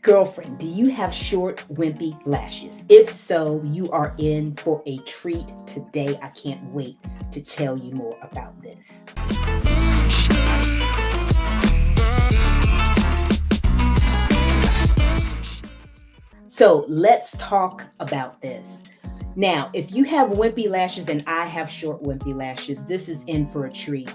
Girlfriend, do you have short, wimpy lashes? If so, you are in for a treat today. I can't wait to tell you more about this. So let's talk about this. Now, if you have wimpy lashes and I have short, wimpy lashes, this is in for a treat.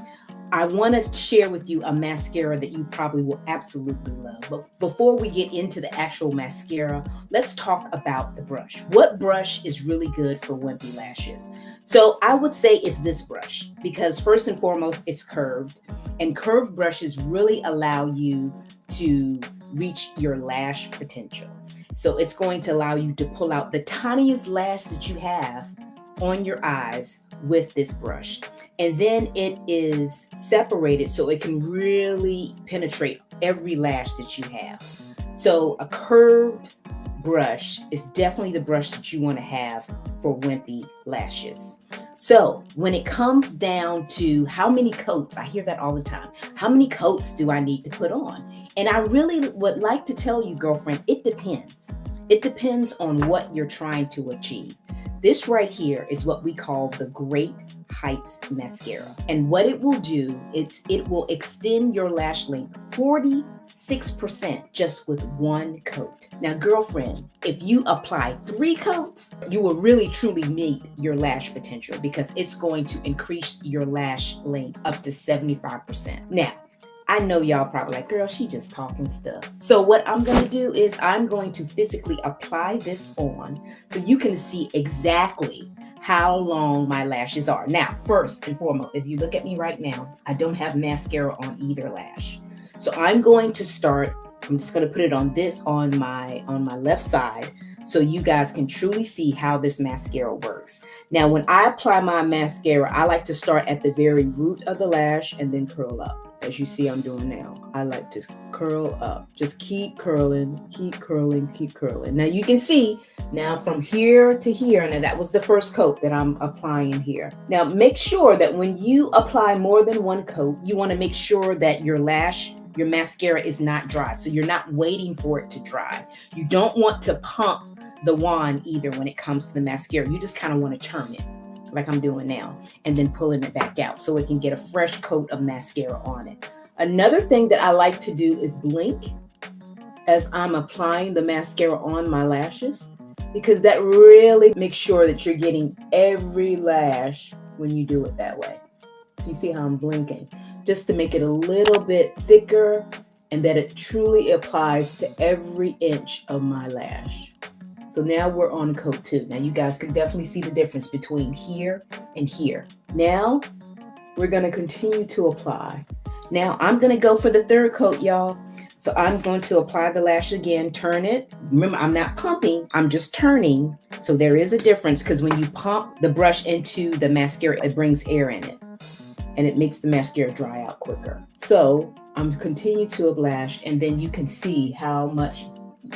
I want to share with you a mascara that you probably will absolutely love. But before we get into the actual mascara, let's talk about the brush. What brush is really good for wimpy lashes? So I would say it's this brush because first and foremost, it's curved. And curved brushes really allow you to reach your lash potential. So it's going to allow you to pull out the tiniest lash that you have on your eyes with this brush. And then it is separated so it can really penetrate every lash that you have. So a curved brush is definitely the brush that you want to have for wimpy lashes. So when it comes down to how many coats, I hear that all the time. How many coats do I need to put on? And I really would like to tell you, girlfriend, it depends. It depends on what you're trying to achieve. This right here is what we call the Great Heights Mascara. And what it will do is it will extend your lash length 46% just with one coat. Now, girlfriend, if you apply 3 coats, you will really truly meet your lash potential because it's going to increase your lash length up to 75%. Now, I know y'all probably like, girl, she just talking stuff. So what I'm going to do is I'm going to physically apply this on so you can see exactly how long my lashes are. Now, first and foremost, if you look at me right now, I don't have mascara on either lash. So I'm going to start, I'm just going to put it on my left side so you guys can truly see how this mascara works. Now, when I apply my mascara, I like to start at the very root of the lash and then curl up. As you see I'm doing now, I like to curl up. Just keep curling, keep curling, keep curling. Now you can see now from here to here, and that was the first coat that I'm applying here. Now make sure that when you apply more than one coat, you want to make sure that your mascara is not dry. So you're not waiting for it to dry. You don't want to pump the wand either when it comes to the mascara. You just kind of want to turn it like I'm doing now, and then pulling it back out so it can get a fresh coat of mascara on it. Another thing that I like to do is blink as I'm applying the mascara on my lashes, because that really makes sure that you're getting every lash when you do it that way. So you see how I'm blinking, just to make it a little bit thicker and that it truly applies to every inch of my lash. So now we're on coat 2. Now you guys can definitely see the difference between here and here. Now we're going to continue to apply. Now I'm going to go for the 3rd coat, y'all. So I'm going to apply the lash again, turn it. Remember, I'm not pumping, I'm just turning. So there is a difference because when you pump the brush into the mascara, it brings air in it and it makes the mascara dry out quicker. So I'm continuing to lash, and then you can see how much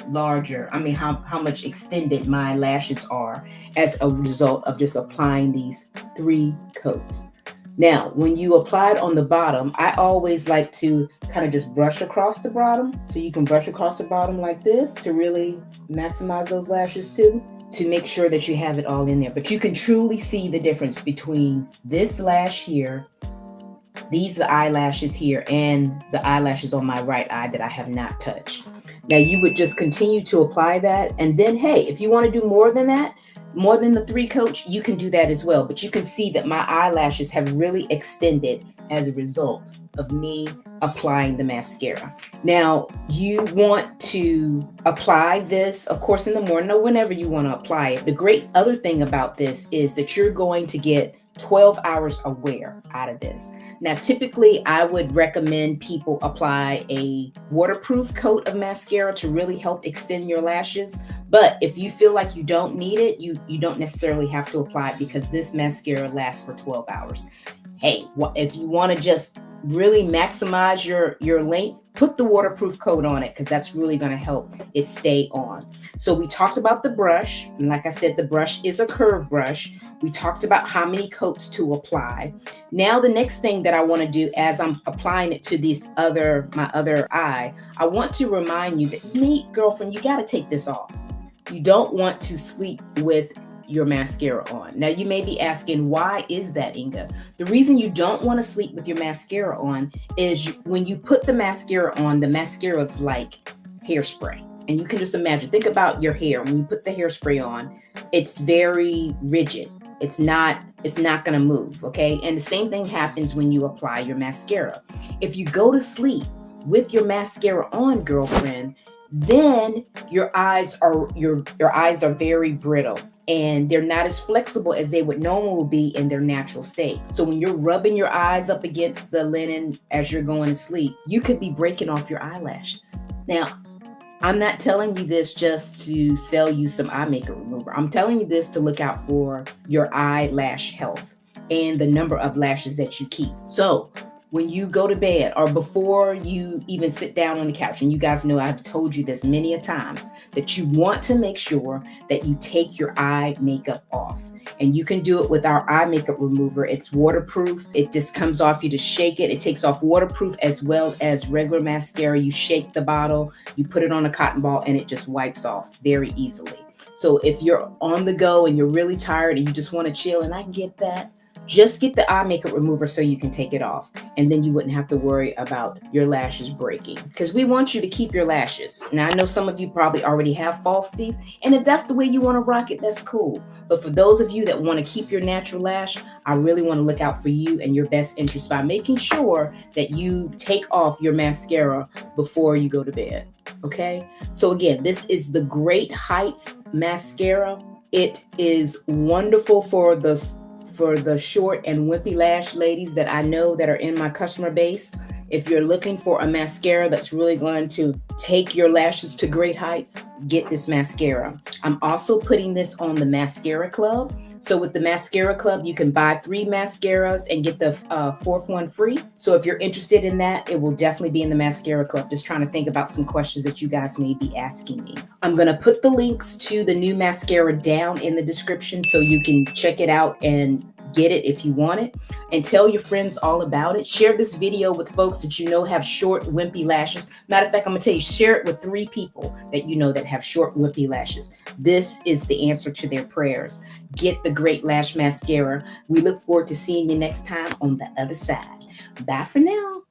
larger, how much extended my lashes are as a result of just applying these 3 coats. Now, when you apply it on the bottom, I always like to kind of just brush across the bottom. So you can brush across the bottom like this to really maximize those lashes too, to make sure that you have it all in there. But you can truly see the difference between this lash here, these eyelashes here, and the eyelashes on my right eye that I have not touched. Now you would just continue to apply that. And then, hey, if you want to do more than that, more than the 3 coats, you can do that as well. But you can see that my eyelashes have really extended as a result of me applying the mascara. Now, you want to apply this, of course, in the morning or whenever you want to apply it. The great other thing about this is that you're going to get 12 hours of wear out of this. Now, typically, I would recommend people apply a waterproof coat of mascara to really help extend your lashes. But if you feel like you don't need it, you don't necessarily have to apply it because this mascara lasts for 12 hours. Hey, if you want to just really maximize your length, put the waterproof coat on it, because that's really going to help it stay on. So we talked about the brush, and like I said, the brush is a curved brush. We talked about how many coats to apply. Now the next thing that I want to do as I'm applying it to my other eye, I want to remind you that, me girlfriend, you got to take this off. You don't want to sleep with your mascara on. Now you may be asking, why is that, Inga? The reason you don't want to sleep with your mascara on is when you put the mascara on, the mascara is like hairspray. And you can just imagine, think about your hair. When you put the hairspray on, it's very rigid. It's not going to move, okay? And the same thing happens when you apply your mascara. If you go to sleep with your mascara on, girlfriend, then your eyes are very brittle, and they're not as flexible as they would normally be in their natural state. So when you're rubbing your eyes up against the linen as you're going to sleep, you could be breaking off your eyelashes. Now, I'm not telling you this just to sell you some eye makeup remover. I'm telling you this to look out for your eyelash health and the number of lashes that you keep. So when you go to bed or before you even sit down on the couch, and you guys know I've told you this many a times, that you want to make sure that you take your eye makeup off. And you can do it with our eye makeup remover. It's waterproof. It just comes off. You just shake it. It takes off waterproof as well as regular mascara. You shake the bottle, you put it on a cotton ball, and it just wipes off very easily. So if you're on the go and you're really tired and you just want to chill, and I get that, just get the eye makeup remover so you can take it off, and then you wouldn't have to worry about your lashes breaking, because we want you to keep your lashes. Now, I know some of you probably already have false teeth, and if that's the way you want to rock it, that's cool. But for those of you that want to keep your natural lash, I really want to look out for you and your best interest by making sure that you take off your mascara before you go to bed. Okay? So again, this is the Great Heights Mascara. It is wonderful for the short and wimpy lash ladies that I know that are in my customer base. If you're looking for a mascara that's really going to take your lashes to great heights, get this mascara. I'm also putting this on the Mascara Club. So with the Mascara Club, you can buy 3 mascaras and get the 4th one free. So if you're interested in that, it will definitely be in the Mascara Club. Just trying to think about some questions that you guys may be asking me. I'm going to put the links to the new mascara down in the description so you can check it out and get it if you want it, and tell your friends all about it. Share this video with folks that you know have short, wimpy lashes. Matter of fact, I'm gonna tell you, share it with 3 people that you know that have short, wimpy lashes. This is the answer to their prayers. Get the Great Lash Mascara. We look forward to seeing you next time on the other side. Bye for now.